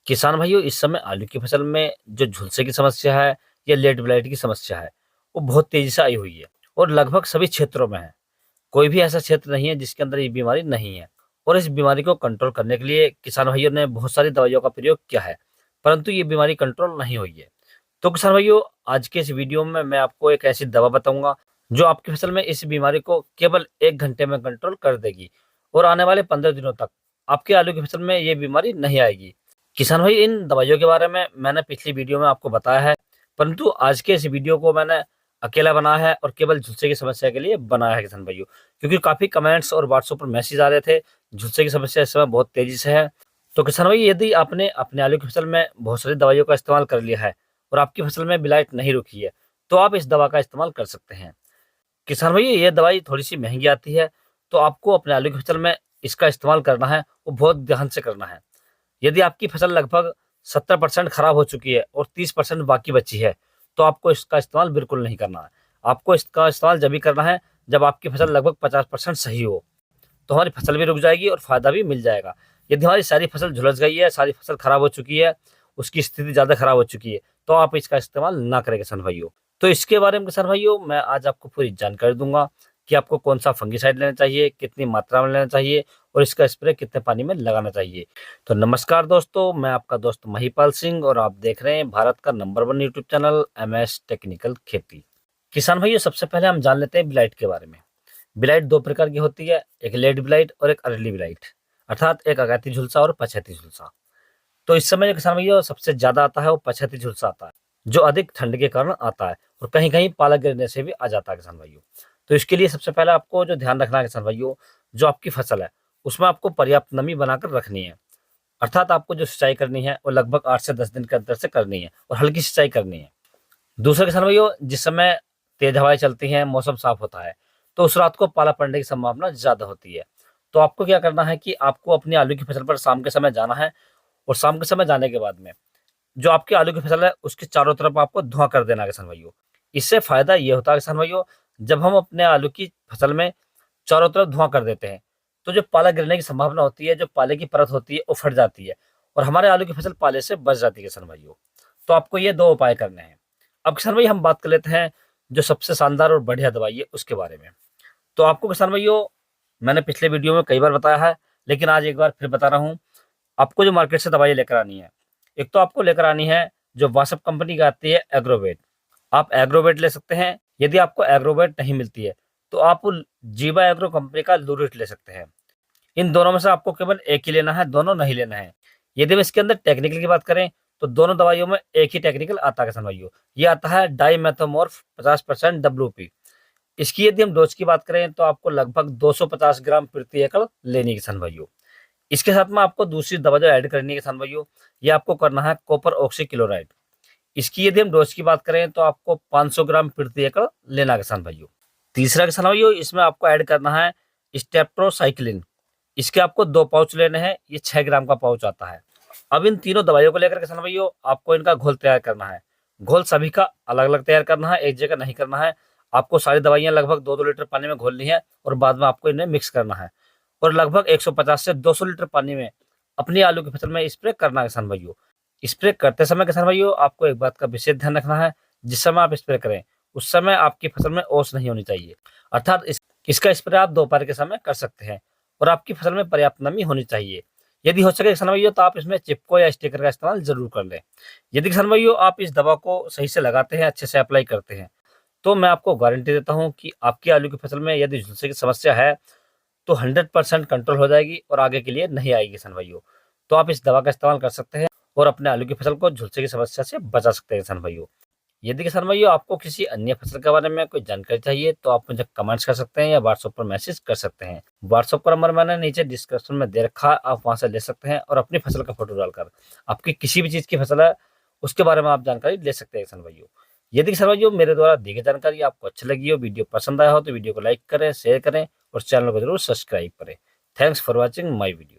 किसान भाइयों, इस समय आलू की फसल में जो झुलसे की समस्या है या लेट ब्लाइट की समस्या है, वो बहुत तेजी से आई हुई है और लगभग सभी क्षेत्रों में है। कोई भी ऐसा क्षेत्र नहीं है जिसके अंदर ये बीमारी नहीं है। और इस बीमारी को कंट्रोल करने के लिए किसान भाइयों ने बहुत सारी दवाइयों का प्रयोग किया है, परंतु ये बीमारी कंट्रोल नहीं हुई है। तो किसान भाइयों, आज के इस वीडियो में मैं आपको एक ऐसी दवा बताऊंगा जो आपकी फसल में इस बीमारी को केवल 1 घंटे में कंट्रोल कर देगी और आने वाले 15 दिनों तक आपके आलू की फसल में ये बीमारी नहीं आएगी। किसान भाई, इन दवाइयों के बारे में मैंने पिछली वीडियो में आपको बताया है, परंतु आज के इस वीडियो को मैंने अकेला बनाया है और केवल झुलसे की समस्या के लिए बनाया है किसान भाइयों, क्योंकि काफी कमेंट्स और व्हाट्सएप पर मैसेज आ रहे थे झुलसे की समस्या इस समय बहुत तेजी से है। तो किसान भाई, यदि आपने अपने आलू की फसल में बहुत सारी दवाइयों का इस्तेमाल कर लिया है और आपकी फसल में ब्लाइट नहीं रुकी है, तो आप इस दवा का इस्तेमाल कर सकते हैं। किसान भाई, ये दवाई थोड़ी सी महंगी आती है, तो आपको अपने आलू की फसल में इसका इस्तेमाल करना है, वो बहुत ध्यान से करना है। यदि आपकी फसल लगभग 70% खराब हो चुकी है और 30% बाकी बची है, तो आपको इसका इस्तेमाल बिल्कुल नहीं करना है। आपको इसका इस्तेमाल जब भी करना है जब आपकी फसल लगभग 50% सही हो, तो हमारी फसल भी रुक जाएगी और फायदा भी मिल जाएगा। यदि हमारी सारी फसल झुलस गई है, सारी फसल खराब हो चुकी है, उसकी स्थिति ज़्यादा खराब हो चुकी है, तो आप इसका इस्तेमाल ना करें किसान भाइयों। तो इसके बारे में किसान भाइयों, मैं आज आपको पूरी जानकारी दूंगा कि आपको कौन सा फंगिसाइड लेना चाहिए, कितनी मात्रा में लेना चाहिए और इसका स्प्रे कितने पानी में लगाना चाहिए। तो नमस्कार दोस्तों, मैं आपका दोस्त महिपाल सिंह और आप देख रहे हैं भारत का number 1 YouTube channel MS technical खेती। किसान भाइयों, सबसे पहले हम जान लेते हैं ब्लाइट के बारे में। ब्लाइट दो प्रकार की होती है, एक लेट ब्लाइट और एक अर्ली ब्लाइट, अर्थात एक अगैती झुलसा और पछैती झुलसा। तो इस समय जो किसान भैया सबसे ज्यादा आता है वो पछैती झुलसा आता है, जो अधिक ठंड के कारण आता है और कहीं कहीं पाला गिरने से भी आ जाता है किसान भाइयों। तो इसके लिए सबसे पहले आपको जो ध्यान रखना है किसान भाइयों, जो आपकी फसल है उसमें आपको पर्याप्त नमी बनाकर रखनी है। अर्थात आपको जो सिंचाई करनी है वो लगभग 8 से 10 दिन के अंतर से करनी है और हल्की सिंचाई करनी है। दूसरा किसान भाइयों, जिस समय तेज हवाएं चलती हैं, मौसम साफ होता है, तो उस रात को पाला पड़ने की संभावना ज्यादा होती है। तो आपको क्या करना है कि आपको अपनी आलू की फसल पर शाम के समय जाना है और शाम के समय जाने के बाद में जो आपकी आलू की फसल है उसके चारों तरफ आपको धुआं कर देना है किसान भाइयों। इससे फायदा ये होता है किसान भाइयों, जब हम अपने आलू की फसल में चारों तरफ धुआं कर देते हैं, तो जो पाला गिरने की संभावना होती है, जो पाले की परत होती है वो फट जाती है और हमारे आलू की फसल पाले से बच जाती है किसान भाइयों। तो आपको ये दो उपाय करने हैं। अब किसान भाई, हम बात कर लेते हैं जो सबसे शानदार और बढ़िया दवाई है उसके बारे में। तो आपको किसान भाइयों, मैंने पिछले वीडियो में कई बार बताया है, लेकिन आज एक बार फिर बता रहा हूँ। आपको जो मार्केट से दवाई लेकर आनी है, एक तो आपको लेकर आनी है जो वासप कंपनी की आती है एग्रोवेट। आप एग्रोवेट ले सकते हैं। यदि आपको एग्रोवेट नहीं मिलती है तो आप जीवा एग्रो कंपनी का लूरिट ले सकते हैं। इन दोनों में से आपको केवल एक ही लेना है, दोनों नहीं लेना है। यदि हम इसके अंदर टेक्निकल की बात करें तो दोनों दवाइयों में एक ही टेक्निकल आता है किसान भाइयों। ये आता है डाइमेथोमोर्फ 50% WP। इसकी यदि हम डोज की बात करें तो आपको लगभग 250 ग्राम प्रति एकड़ लेनी है किसान भाइयों। इसके साथ में आपको दूसरी दवा जो ऐड करनी है किसान भाइयों, ये आपको करना है कॉपर ऑक्सी क्लोराइड। इसकी यदि हम डोज की बात करें तो आपको 500 ग्राम प्रति एकड़ लेना है किसान भाइयों। तीसरा किसान भाइयों, इसमें आपको ऐड करना है स्टेप्टोसाइक्लिन। इसके आपको 2 पाउच लेने हैं, ये 6 ग्राम का पाउच आता है। अब इन तीनों दवाइयों को लेकर किसान भाइयों आपको इनका घोल तैयार करना है। घोल सभी का अलग अलग तैयार करना है, एक जगह नहीं करना है। आपको सारी दवाइयां लगभग 2-2 लीटर पानी में घोलनी है और बाद में आपको इन्हें मिक्स करना है और लगभग 150 से 200 लीटर पानी में अपनी आलू की फसल में स्प्रे करना है किसान भाइयों। स्प्रे करते समय किसान भाइयों आपको एक बात का विशेष ध्यान रखना है, जिस समय आप स्प्रे करें उस समय आपकी फसल में ओस नहीं होनी चाहिए। अर्थात इसका स्प्रे आप दोपहर के समय कर सकते हैं और आपकी फसल में पर्याप्त नमी होनी चाहिए। यदि हो सके किसान भाइयों तो आप इसमें चिपको या स्टिकर का इस्तेमाल जरूर कर लें। यदि किसान भाइयों आप इस दवा को सही से लगाते हैं, अच्छे से अप्लाई करते हैं, तो मैं आपको गारंटी देता हूं कि आपकी आलू की फसल में यदि झुलसे की समस्या है तो 100% कंट्रोल हो जाएगी और आगे के लिए नहीं आएगी किसान भाइयों। तो आप इस दवा का इस्तेमाल कर सकते हैं और अपने आलू की फसल को झुलसे की समस्या से बचा सकते हैं किसान भाइयों। यदि किसान भाइयों आपको किसी अन्य फसल के बारे में कोई जानकारी चाहिए तो आप मुझे कमेंट्स कर सकते हैं या व्हाट्सएप पर मैसेज कर सकते हैं। व्हाट्सएप का नंबर मैंने नीचे डिस्क्रिप्शन में दे रखा है, आप वहां से ले सकते हैं और अपनी फसल का फोटो डालकर आपकी किसी भी चीज की फसल है उसके बारे में आप जानकारी ले सकते हैं किसान भाइयों। यदि किसान भाइयों मेरे द्वारा दी गई जानकारी आपको अच्छी लगी हो, वीडियो पसंद आया हो, तो वीडियो को लाइक करें, शेयर करें और चैनल को जरूर सब्सक्राइब करें। Thanks for watching my video.